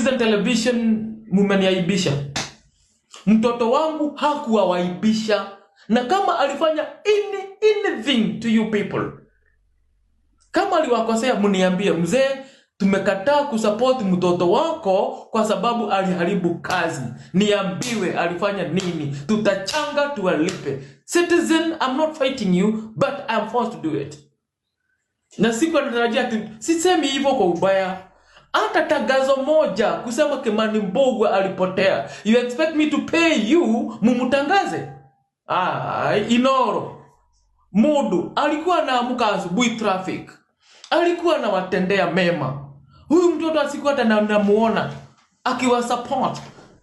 Citizen Television mumeniaibisha. Mtoto wangu hakuwaibisha. Na kama alifanya anything to you people, kama aliwakosea mniambie, mzee tumekataa kusupport mtoto wako kwa sababu aliharibu kazi. Niambiwe alifanya nini. Tutachanga tuwalipe. Citizen, I'm not fighting you, but I'm forced to do it. Na siku anatarajia sisemi hivyo kwa ubaya. Hata tangazo moja kusema Kimani Mbugua alipotea. You expect me to pay you mumutangaze? Inoro. Mudu alikuwa anaamka asubuhi traffic. Alikuwa anawatendea mema. Huyu mtoto asikuwa hata namuona akiwa support.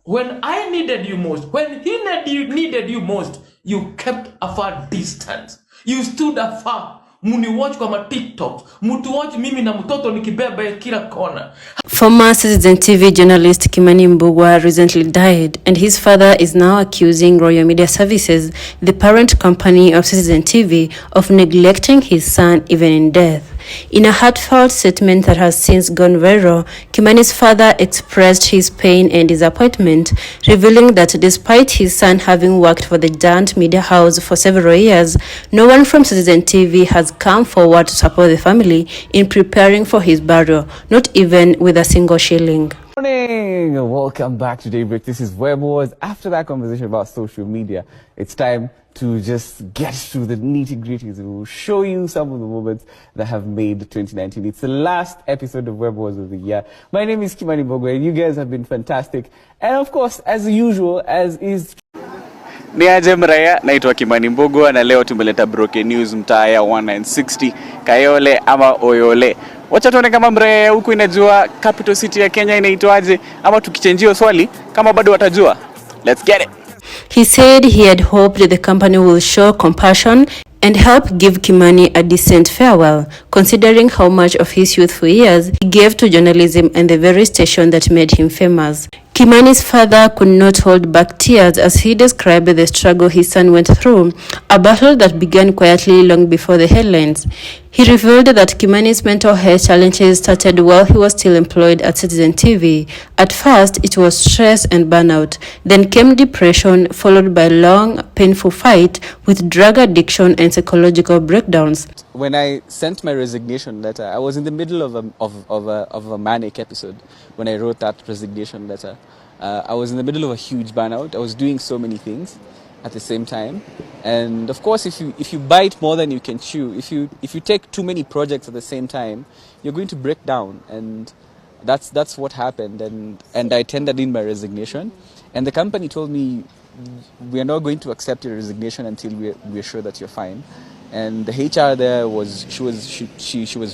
When I needed you most, when he needed you most, you kept a far distance. You stood afar. Muni watch kwa ma TikTok. Mutu watch mimi na mtoto nikibeba kila kona. Former Citizen TV journalist Kimani Mbugua recently died, and his father is now accusing Royal Media Services, the parent company of Citizen TV, of neglecting his son even in death. In a heartfelt statement that has since gone viral, Kimani's father expressed his pain and disappointment, revealing that despite his son having worked for the giant media house for several years, no one from Citizen TV has come forward to support the family in preparing for his burial, not even with a single shilling. Morning! Welcome back to Daybreak. This is MBUGUA'S. After that conversation about social media, it's time to just get to the nitty-gritties. We will show you some of the moments that have made 2019. It's the last episode of MBUGUA'S of the year. My name is Kimani Mbugua, and you guys have been fantastic. And of course, as usual, as is... Niaje mraya, naitwa Kimani Mbugua na leo tumeleta broken news mtaa ya 1960 Kayole ama Oyole. Wacha tuone kama mraya huku inajua capital city ya Kenya inaitwaje, ama tukichenjio swali kama bado watajua. Let's get it. He said he had hoped the company will show compassion and help give Kimani a decent farewell, considering how much of his youthful years he gave to journalism and the very station that made him famous. Kimani's father could not hold back tears as he described the struggle his son went through, a battle that began quietly long before the headlines. He revealed that Kimani's mental health challenges started while he was still employed at Citizen TV. At first, it was stress and burnout. Then came depression, followed by long, painful fight with drug addiction and psychological breakdowns. When I sent my resignation letter, I was in the middle of a manic episode when I wrote that resignation letter. I was in the middle of a huge burnout. I was doing so many things at the same time, and of course, if you bite more than you can chew, if you take too many projects at the same time, you're going to break down, and that's what happened. And I tendered in my resignation, and the company told me, we are not going to accept your resignation until we're sure that you're fine. And the HR there was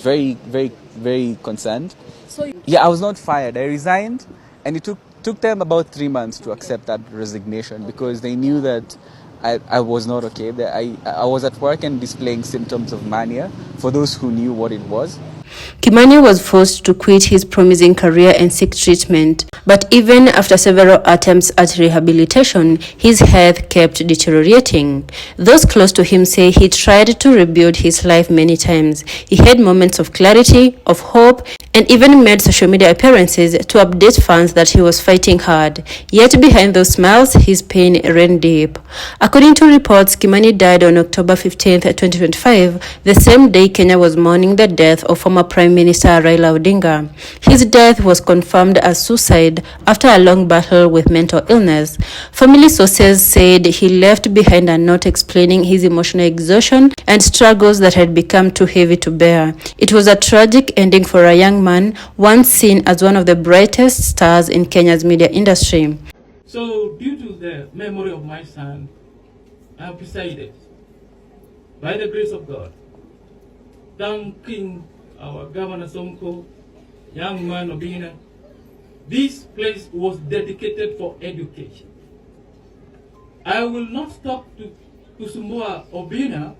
very, very, very concerned. So yeah, I was not fired. I resigned, and it took them about 3 months to accept that resignation because they knew that I was not okay. That I was at work and displaying symptoms of mania, for those who knew what it was. Kimani was forced to quit his promising career and seek treatment. But even after several attempts at rehabilitation, his health kept deteriorating. Those close to him say he tried to rebuild his life many times. He had moments of clarity, of hope, and even made social media appearances to update fans that he was fighting hard. Yet behind those smiles, his pain ran deep. According to reports, Kimani died on October 15, 2025, the same day Kenya was mourning the death of former Prime Minister Raila Odinga. His death was confirmed as suicide after a long battle with mental illness. Family sources said he left behind a note explaining his emotional exhaustion and struggles that had become too heavy to bear. It was a tragic ending for a young man once seen as one of the brightest stars in Kenya's media industry. So, due to the memory of my son, I have decided, by the grace of God, thanking our Governor Somko, young man Obina, this place was dedicated for education. I will not stop to sumbua Obina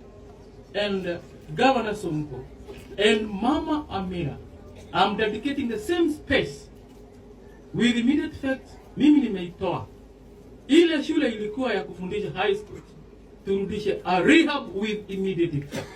and Governor Somko and Mama Amina. I'm dedicating the same space with immediate effect. Mimi nimeitoa ile shule ilikuwa ya kufundisha high school, turudishe a rehab with immediate effect.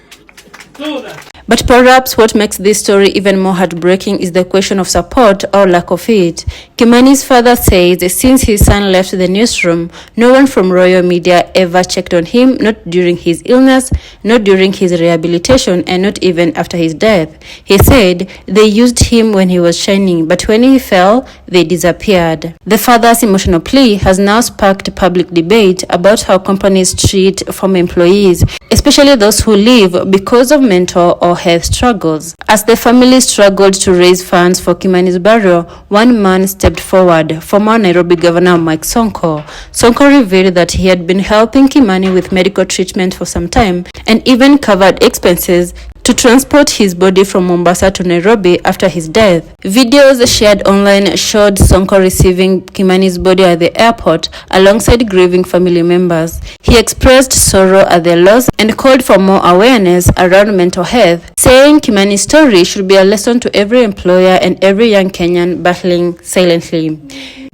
So that But perhaps what makes this story even more heartbreaking is the question of support or lack of it. Kimani's father says since his son left the newsroom, no one from Royal Media ever checked on him, not during his illness, not during his rehabilitation, and not even after his death. He said they used him when he was shining, but when he fell, they disappeared. The father's emotional plea has now sparked public debate about how companies treat former employees, especially those who leave because of mental or health struggles. As the family struggled to raise funds for Kimani's burial, one man stepped forward, former Nairobi Governor Mike Sonko. Sonko revealed that he had been helping Kimani with medical treatment for some time and even covered expenses to transport his body from Mombasa to Nairobi after his death. Videos shared online showed Sonko receiving Kimani's body at the airport alongside grieving family members. He expressed sorrow at the loss and called for more awareness around mental health, saying Kimani's story should be a lesson to every employer and every young Kenyan battling silently.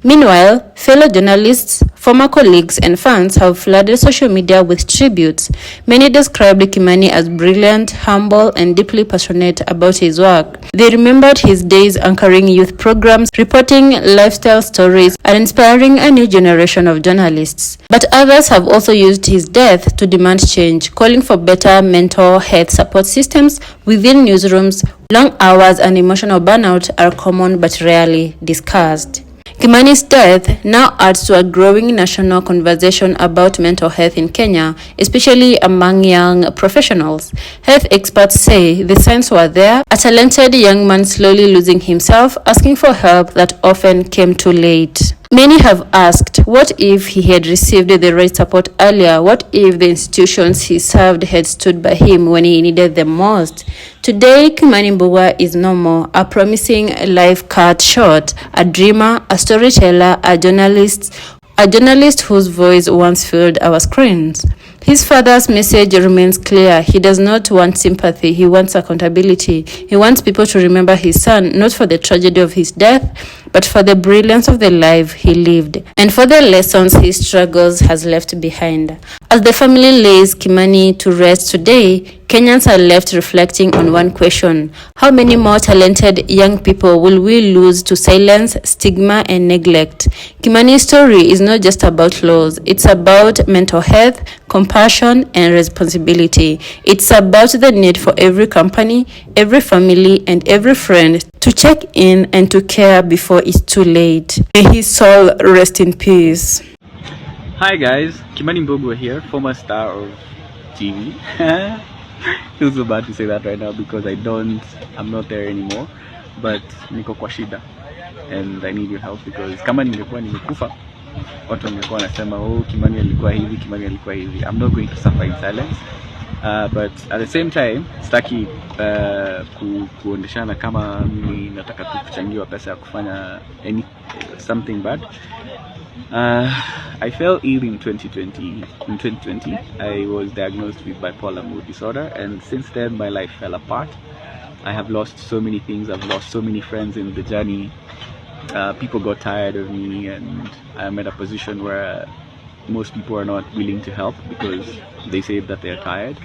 Meanwhile, fellow journalists, former colleagues and fans have flooded social media with tributes. Many described Kimani as brilliant, humble and deeply passionate about his work. They remembered his days anchoring youth programs, reporting lifestyle stories and inspiring a new generation of journalists. But others have also used his death to demand change, calling for better mental health support systems within newsrooms. Long hours and emotional burnout are common but rarely discussed. Kimani's death now adds to a growing national conversation about mental health in Kenya, especially among young professionals. Health experts say the signs were there, a talented young man slowly losing himself, asking for help that often came too late. Many have asked, what if he had received the right support earlier? What if the institutions he served had stood by him when he needed them most? Today, Kimani Mbugua is no more, a promising life cut short, a dreamer, a storyteller, a journalist whose voice once filled our screens. His father's message remains clear. He does not want sympathy, he wants accountability. He wants people to remember his son, not for the tragedy of his death, but for the brilliance of the life he lived, and for the lessons his struggles has left behind. As the family lays Kimani to rest today, Kenyans are left reflecting on one question: how many more talented young people will we lose to silence, stigma, and neglect? Kimani's story is not just about laws, it's about mental health, compassion, and responsibility. It's about the need for every company, every family, and every friend to check in and to care before it's too late. May his soul rest in peace. Hi guys, Kimani Mbugua here, former star of TV. Feels so bad to say that right now because I'm not there anymore, but niko kwa shida and I need your help because kama ningekuwa nimekufa watu wangekuwa wanasema oh Kimani alikuwa hivi, Kimani alikuwa hivi. I'm not going to suffer in silence, but at the same time sitaki kuondeshana kama mimi nataka kuchangiwa pesa ya kufanya something bad. I fell ill in 2020. In 2020, I was diagnosed with bipolar mood disorder, and since then my life fell apart. I have lost so many things. I've lost so many friends in the journey. People got tired of me, and I'm at a position where most people are not willing to help because they say that they're tired.